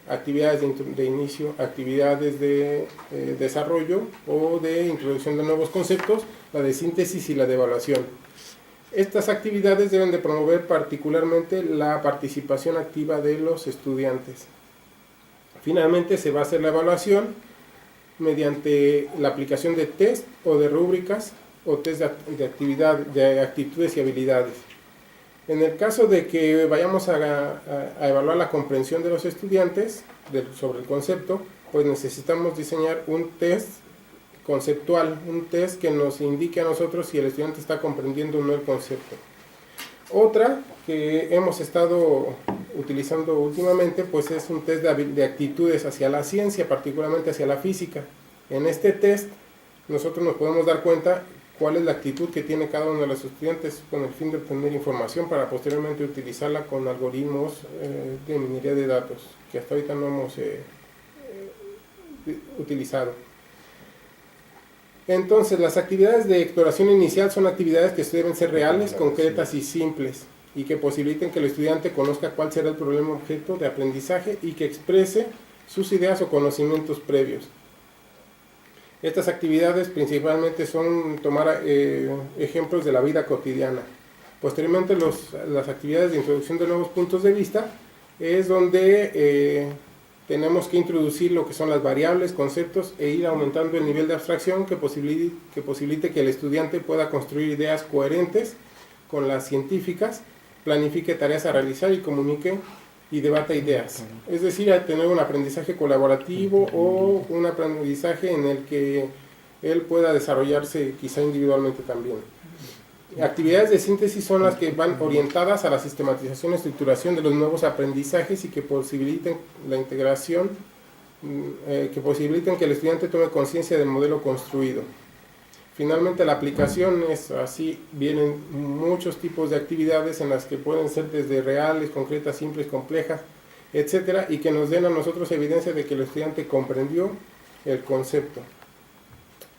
actividades de inicio, actividades de desarrollo o de introducción de nuevos conceptos, la de síntesis y la de evaluación. Estas actividades deben de promover particularmente la participación activa de los estudiantes. Finalmente se va a hacer la evaluación mediante la aplicación de test o de rúbricas o test de actitudes y habilidades. En el caso de que vayamos a evaluar la comprensión de los estudiantes sobre el concepto, pues necesitamos diseñar un test conceptual, un test que nos indique a nosotros si el estudiante está comprendiendo o no el concepto. Otra que hemos estado utilizando últimamente, pues es un test de actitudes hacia la ciencia, particularmente hacia la física. En este test nosotros nos podemos dar cuenta cuál es la actitud que tiene cada uno de los estudiantes con el fin de obtener información para posteriormente utilizarla con algoritmos de minería de datos, que hasta ahorita no hemos utilizado. Entonces, las actividades de exploración inicial son actividades que deben ser reales, concretas y simples, y que posibiliten que el estudiante conozca cuál será el problema objeto de aprendizaje y que exprese sus ideas o conocimientos previos. Estas actividades principalmente son tomar ejemplos de la vida cotidiana. Posteriormente, las actividades de introducción de nuevos puntos de vista es donde tenemos que introducir lo que son las variables, conceptos e ir aumentando el nivel de abstracción que posibilite que el estudiante pueda construir ideas coherentes con las científicas, planifique tareas a realizar y comunique y debata ideas. Es decir, a tener un aprendizaje colaborativo o un aprendizaje en el que él pueda desarrollarse quizá individualmente también. Actividades de síntesis son las que van orientadas a la sistematización y estructuración de los nuevos aprendizajes y que posibiliten la integración, que posibiliten que el estudiante tome conciencia del modelo construido. Finalmente, la aplicación es así, vienen muchos tipos de actividades en las que pueden ser desde reales, concretas, simples, complejas, etcétera, y que nos den a nosotros evidencia de que el estudiante comprendió el concepto.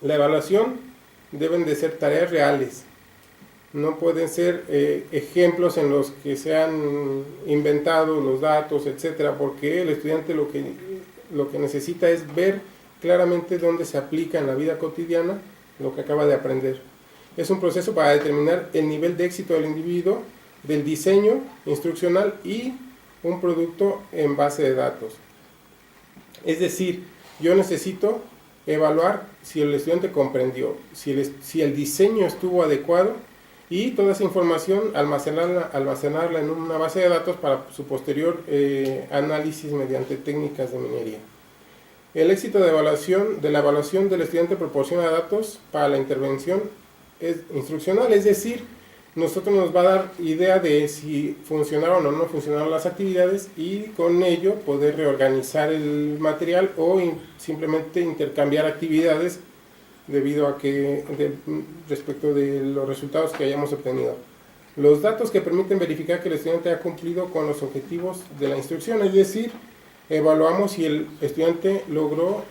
La evaluación deben de ser tareas reales. No pueden ser ejemplos en los que se han inventado los datos, etcétera, porque el estudiante lo que necesita es ver claramente dónde se aplica en la vida cotidiana lo que acaba de aprender. Es un proceso para determinar el nivel de éxito del individuo, del diseño instruccional y un producto en base de datos. Es decir, yo necesito evaluar si el estudiante comprendió, si el diseño estuvo adecuado, y toda esa información almacenarla en una base de datos para su posterior análisis mediante técnicas de minería. El éxito de la evaluación del estudiante proporciona datos para la intervención instruccional, es decir, nosotros nos va a dar idea de si funcionaron o no funcionaron las actividades y con ello poder reorganizar el material o simplemente intercambiar actividades debido a que respecto de los resultados que hayamos obtenido. Los datos que permiten verificar que el estudiante ha cumplido con los objetivos de la instrucción, es decir, evaluamos si el estudiante logró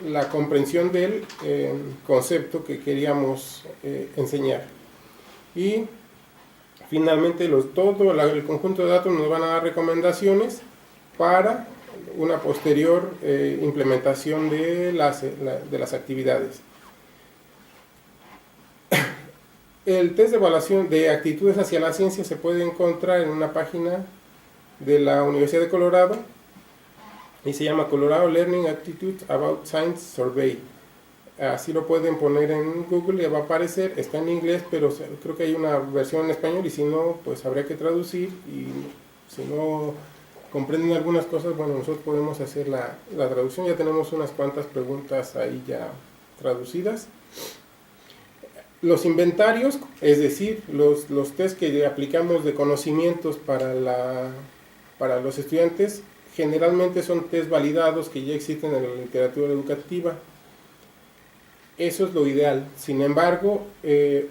la comprensión del concepto que queríamos enseñar. Y finalmente todo el conjunto de datos nos van a dar recomendaciones para una posterior implementación de las actividades. El test de evaluación de actitudes hacia la ciencia se puede encontrar en una página de la Universidad de Colorado y se llama Colorado Learning Attitudes About Science Survey. Así lo pueden poner en Google y va a aparecer, está en inglés, pero creo que hay una versión en español y si no, pues habría que traducir y si no comprenden algunas cosas, bueno, nosotros podemos hacer la traducción, ya tenemos unas cuantas preguntas ahí ya traducidas. Los inventarios, es decir, los test que aplicamos de conocimientos para los estudiantes, generalmente son test validados que ya existen en la literatura educativa. Eso es lo ideal. Sin embargo,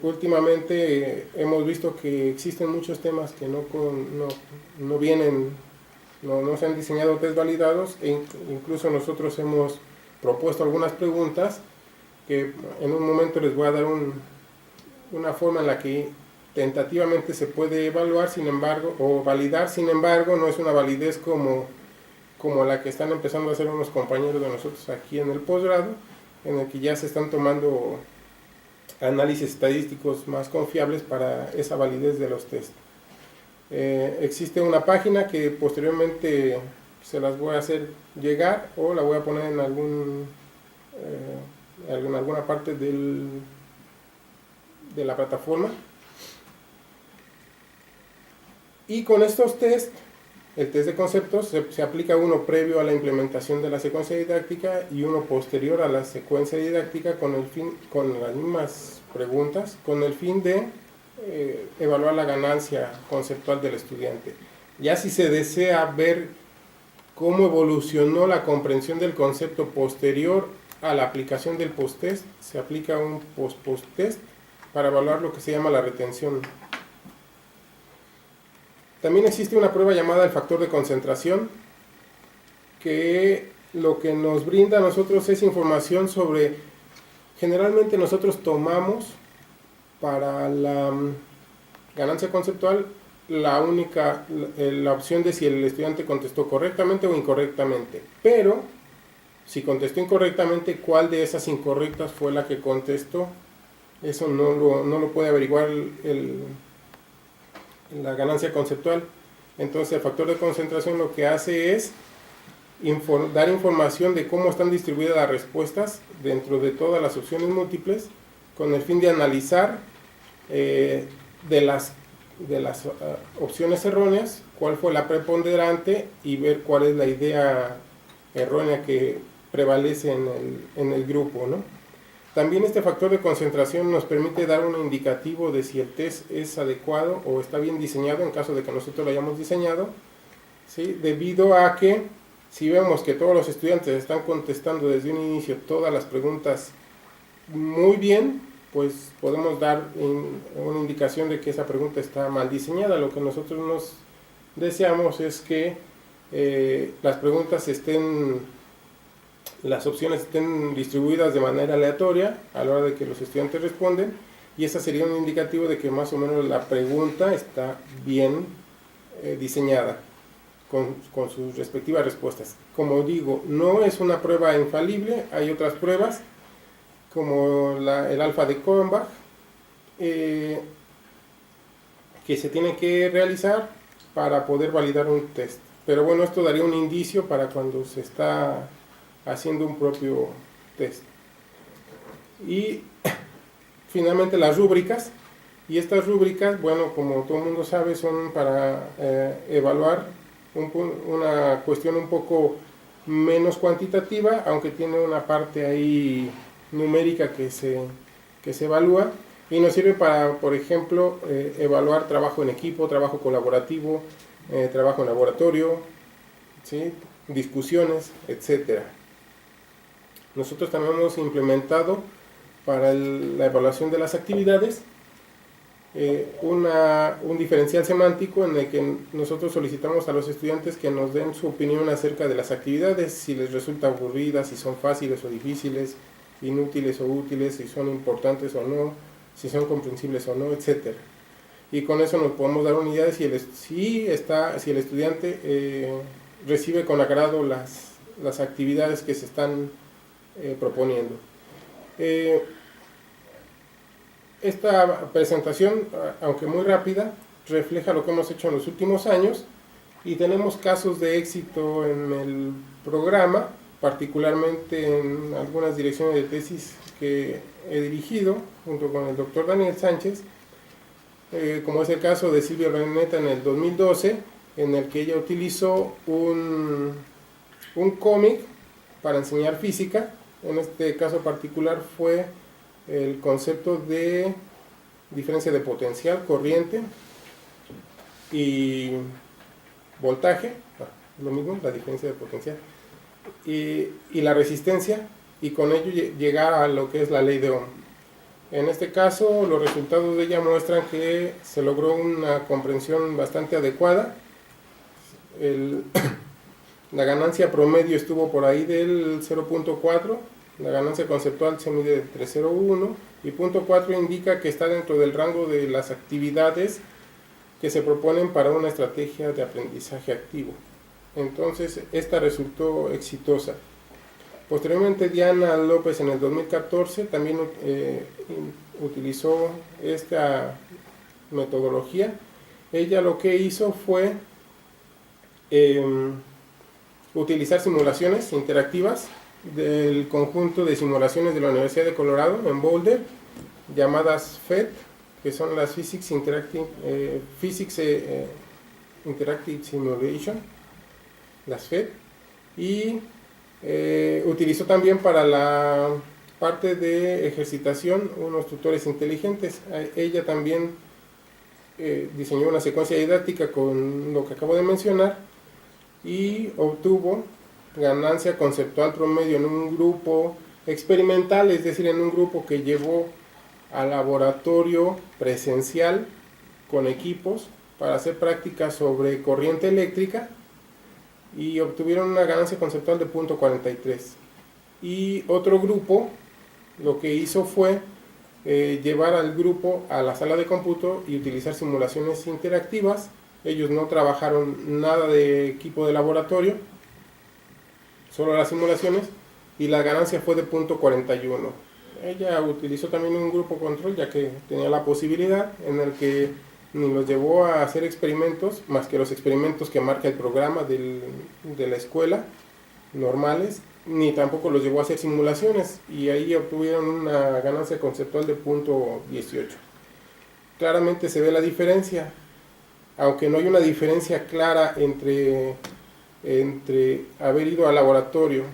últimamente hemos visto que existen muchos temas que no vienen, no se han diseñado test validados, e incluso nosotros hemos propuesto algunas preguntas que en un momento les voy a dar una forma en la que tentativamente se puede evaluar, sin embargo, o validar, sin embargo, no es una validez como como la que están empezando a hacer unos compañeros de nosotros aquí en el posgrado, en el que ya se están tomando análisis estadísticos más confiables para esa validez de los test. Existe una página que posteriormente se las voy a hacer llegar o la voy a poner en alguna parte de la plataforma. Y con estos test, el test de conceptos, se aplica uno previo a la implementación de la secuencia didáctica y uno posterior a la secuencia didáctica con las mismas preguntas, con el fin de evaluar la ganancia conceptual del estudiante. Ya si se desea ver cómo evolucionó la comprensión del concepto posterior a la aplicación del post-test, se aplica un post-test para evaluar lo que se llama la retención. También existe una prueba llamada el factor de concentración, que lo que nos brinda a nosotros es información sobre, generalmente nosotros tomamos para la ganancia conceptual la opción de si el estudiante contestó correctamente o incorrectamente, pero si contestó incorrectamente, ¿cuál de esas incorrectas fue la que contestó? Eso no lo puede averiguar la ganancia conceptual. Entonces el factor de concentración lo que hace es dar información de cómo están distribuidas las respuestas dentro de todas las opciones múltiples, con el fin de analizar de las opciones erróneas cuál fue la preponderante y ver cuál es la idea errónea que prevalece en el grupo, ¿no? También este factor de concentración nos permite dar un indicativo de si el test es adecuado o está bien diseñado en caso de que nosotros lo hayamos diseñado, ¿sí? Debido a que si vemos que todos los estudiantes están contestando desde un inicio todas las preguntas muy bien, pues podemos dar una indicación de que esa pregunta está mal diseñada. Lo que nosotros nos deseamos es que las opciones estén distribuidas de manera aleatoria a la hora de que los estudiantes responden, y ese sería un indicativo de que más o menos la pregunta está bien diseñada con sus respectivas respuestas. Como digo, no es una prueba infalible, hay otras pruebas como el alfa de Kornbach que se tienen que realizar para poder validar un test. Pero bueno, esto daría un indicio para cuando se está haciendo un propio test. Y finalmente las rúbricas, y estas rúbricas, bueno, como todo el mundo sabe, son para evaluar una cuestión un poco menos cuantitativa, aunque tiene una parte ahí numérica que se evalúa, y nos sirve para, por ejemplo, evaluar trabajo en equipo, trabajo colaborativo, trabajo en laboratorio, ¿sí? Discusiones, etcétera. Nosotros también hemos implementado para la evaluación de las actividades un diferencial semántico en el que nosotros solicitamos a los estudiantes que nos den su opinión acerca de las actividades, si les resulta aburridas, si son fáciles o difíciles, inútiles o útiles, si son importantes o no, si son comprensibles o no, etcétera. Y con eso nos podemos dar una idea de si el estudiante recibe con agrado las actividades que se están proponiendo. Esta presentación, aunque muy rápida, refleja lo que hemos hecho en los últimos años, y tenemos casos de éxito en el programa, particularmente en algunas direcciones de tesis que he dirigido junto con el doctor Daniel Sánchez, como es el caso de Silvia Reneta en el 2012, en el que ella utilizó un cómic para enseñar física. En este caso particular fue el concepto de diferencia de potencial, corriente y voltaje, lo mismo, la diferencia de potencial, y la resistencia, y con ello llegar a lo que es la ley de Ohm. En este caso, los resultados de ella muestran que se logró una comprensión bastante adecuada. La ganancia promedio estuvo por ahí del 0.4, la ganancia conceptual se mide entre 0.1 y 0.4 indica que está dentro del rango de las actividades que se proponen para una estrategia de aprendizaje activo. Entonces, esta resultó exitosa. Posteriormente, Diana López en el 2014 también utilizó esta metodología. Ella lo que hizo fue utilizar simulaciones interactivas del conjunto de simulaciones de la Universidad de Colorado en Boulder, llamadas FET, que son las Physics Interactive Simulation, las FET, y utilizó también para la parte de ejercitación unos tutores inteligentes. Ella también diseñó una secuencia didáctica con lo que acabo de mencionar y obtuvo ganancia conceptual promedio en un grupo experimental, es decir, en un grupo que llevó al laboratorio presencial con equipos para hacer prácticas sobre corriente eléctrica, y obtuvieron una ganancia conceptual de 0.43. Y otro grupo lo que hizo fue llevar al grupo a la sala de cómputo y utilizar simulaciones interactivas. Ellos no trabajaron nada de equipo de laboratorio, solo las simulaciones, y la ganancia fue de 0.41. Ella utilizó también un grupo control, ya que tenía la posibilidad, en el que ni los llevó a hacer experimentos, más que los experimentos que marca el programa de la escuela, normales, ni tampoco los llevó a hacer simulaciones, y ahí obtuvieron una ganancia conceptual de 0.18. Claramente se ve la diferencia, aunque no hay una diferencia clara entre haber ido al laboratorio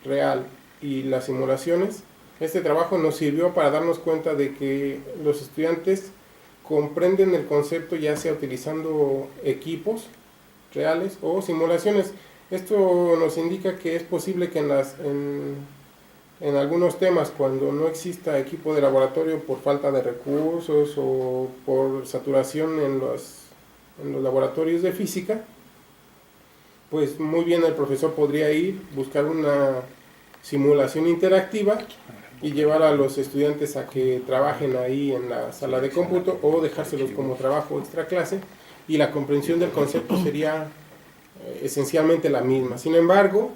real y las simulaciones. Este trabajo nos sirvió para darnos cuenta de que los estudiantes comprenden el concepto ya sea utilizando equipos reales o simulaciones. Esto nos indica que es posible que en algunos temas, cuando no exista equipo de laboratorio por falta de recursos o por saturación en los laboratorios de física, pues muy bien el profesor podría ir, buscar una simulación interactiva y llevar a los estudiantes a que trabajen ahí en la sala de cómputo, o dejárselos como trabajo extra clase, y la comprensión del concepto sería esencialmente la misma. Sin embargo,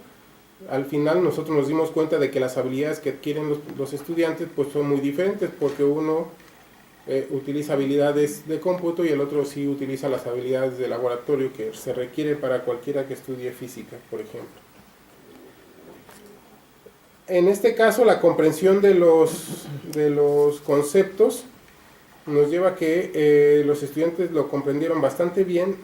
al final nosotros nos dimos cuenta de que las habilidades que adquieren los estudiantes pues son muy diferentes, porque uno utiliza habilidades de cómputo y el otro sí utiliza las habilidades de laboratorio que se requieren para cualquiera que estudie física, por ejemplo. En este caso, la comprensión de los conceptos nos lleva a que los estudiantes lo comprendieron bastante bien,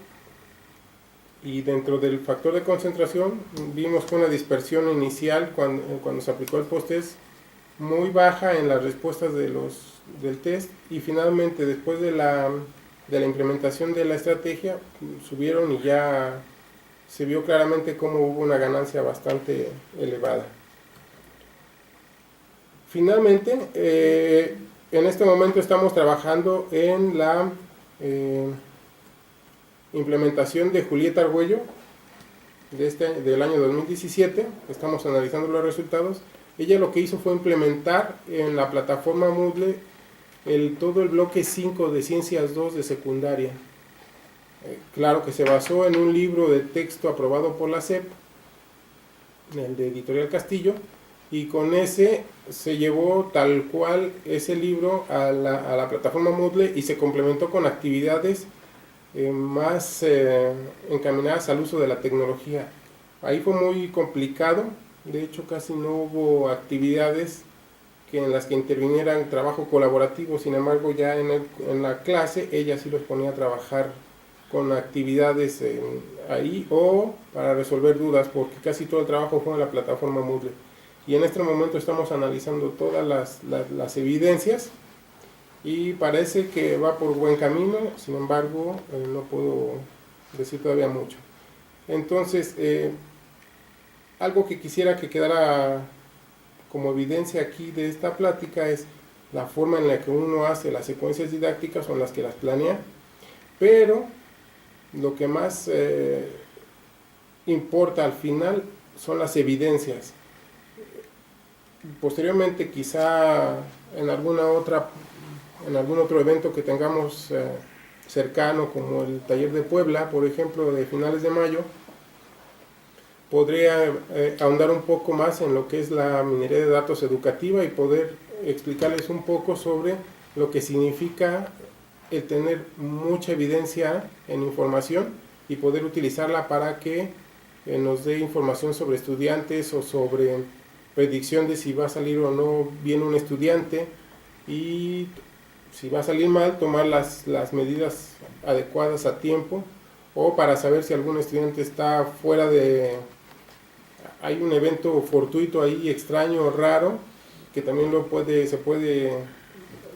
y dentro del factor de concentración vimos que una dispersión inicial cuando se aplicó el post-test muy baja en las respuestas del test, y finalmente después de la implementación de la estrategia subieron, y ya se vio claramente cómo hubo una ganancia bastante elevada. Finalmente, en este momento estamos trabajando en la implementación de Julieta Argüello del año 2017. Estamos analizando los resultados. Ella lo que hizo fue implementar en la plataforma Moodle todo el bloque 5 de Ciencias 2 de secundaria. Claro que se basó en un libro de texto aprobado por la SEP, el de Editorial Castillo, y con ese se llevó tal cual ese libro a la plataforma Moodle, y se complementó con actividades más encaminadas al uso de la tecnología. Ahí fue muy complicado, de hecho casi no hubo actividades en las que intervinieran trabajo colaborativo. Sin embargo, ya en la clase ella sí los ponía a trabajar con actividades ahí, o para resolver dudas, porque casi todo el trabajo fue en la plataforma Moodle. Y en este momento estamos analizando todas las evidencias, y parece que va por buen camino. Sin embargo, no puedo decir todavía mucho. Entonces, algo que quisiera que quedara como evidencia aquí de esta plática es la forma en la que uno hace las secuencias didácticas, son las que las planea, pero lo que más importa al final son las evidencias. Posteriormente, quizá en algún otro evento que tengamos cercano, como el taller de Puebla, por ejemplo, de finales de mayo, podría ahondar un poco más en lo que es la minería de datos educativa y poder explicarles un poco sobre lo que significa el tener mucha evidencia en información y poder utilizarla para que nos dé información sobre estudiantes o sobre predicción de si va a salir o no bien un estudiante, y si va a salir mal, tomar las medidas adecuadas a tiempo, o para saber si algún estudiante está fuera de... Hay un evento fortuito ahí, extraño o raro, que también se puede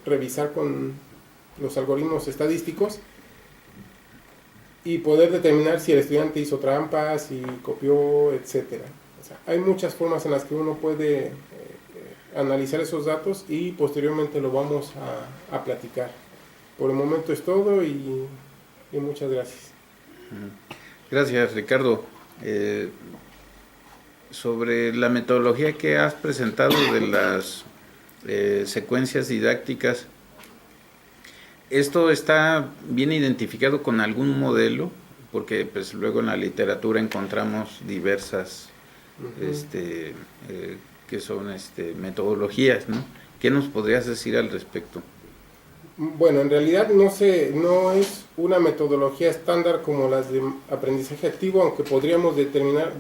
revisar con los algoritmos estadísticos y poder determinar si el estudiante hizo trampas, si copió, etcétera. O sea, hay muchas formas en las que uno puede analizar esos datos y posteriormente lo vamos a platicar. Por el momento es todo y muchas gracias. Gracias, Ricardo. Sobre la metodología que has presentado de las secuencias didácticas, ¿esto está bien identificado con algún modelo? Porque pues luego en la literatura encontramos diversas que son metodologías, ¿no? ¿Qué nos podrías decir al respecto? Bueno, en realidad no es una metodología estándar como las de aprendizaje activo, aunque podríamos definirla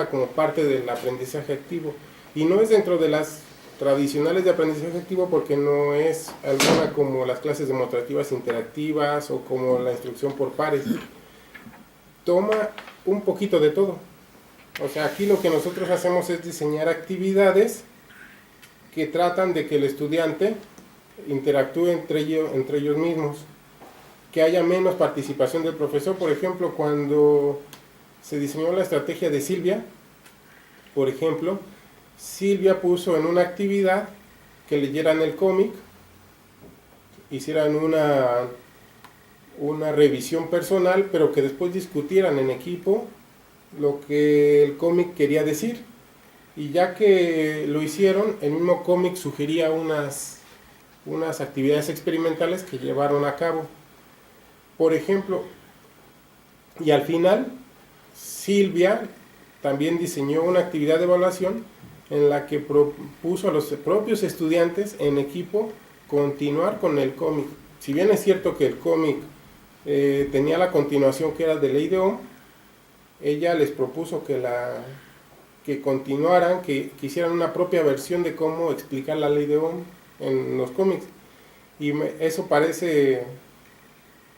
como parte del aprendizaje activo. Y no es dentro de las tradicionales de aprendizaje activo porque no es alguna como las clases demostrativas interactivas o como la instrucción por pares. Toma un poquito de todo. O sea, aquí lo que nosotros hacemos es diseñar actividades que tratan de que el estudiante interactúe entre ellos mismos, que haya menos participación del profesor. Por ejemplo, cuando se diseñó la estrategia de Silvia, por ejemplo, Silvia puso en una actividad que leyeran el cómic, hicieran una revisión personal, pero que después discutieran en equipo lo que el cómic quería decir. Y ya que lo hicieron, el mismo cómic sugería unas actividades experimentales que llevaron a cabo. Por ejemplo, y al final, Silvia también diseñó una actividad de evaluación en la que propuso a los propios estudiantes en equipo continuar con el cómic. Si bien es cierto que el cómic tenía la continuación que era de Ley de Ohm, ella les propuso que continuaran, que hicieran una propia versión de cómo explicar la Ley de Ohm en los cómics. Y eso parece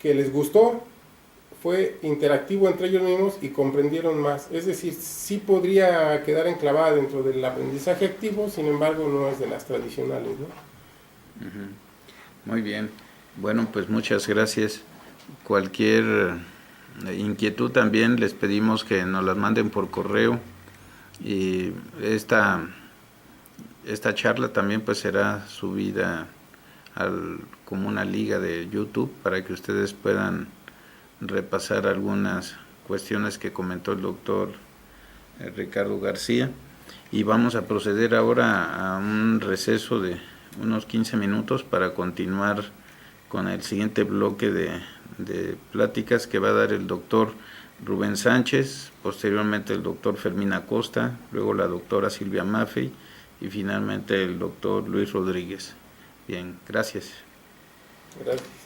que les gustó, fue interactivo entre ellos mismos y comprendieron más. Es decir, sí podría quedar enclavada dentro del aprendizaje activo, sin embargo no es de las tradicionales, ¿no? Muy bien. Bueno, pues muchas gracias. Cualquier inquietud también les pedimos que nos las manden por correo, y esta charla también pues será subida como una liga de YouTube para que ustedes puedan repasar algunas cuestiones que comentó el doctor Ricardo García. Y vamos a proceder ahora a un receso de unos 15 minutos para continuar con el siguiente bloque de pláticas que va a dar el doctor Rubén Sánchez, posteriormente el doctor Fermín Acosta, luego la doctora Silvia Maffei y finalmente el doctor Luis Rodríguez. Bien, gracias. Gracias.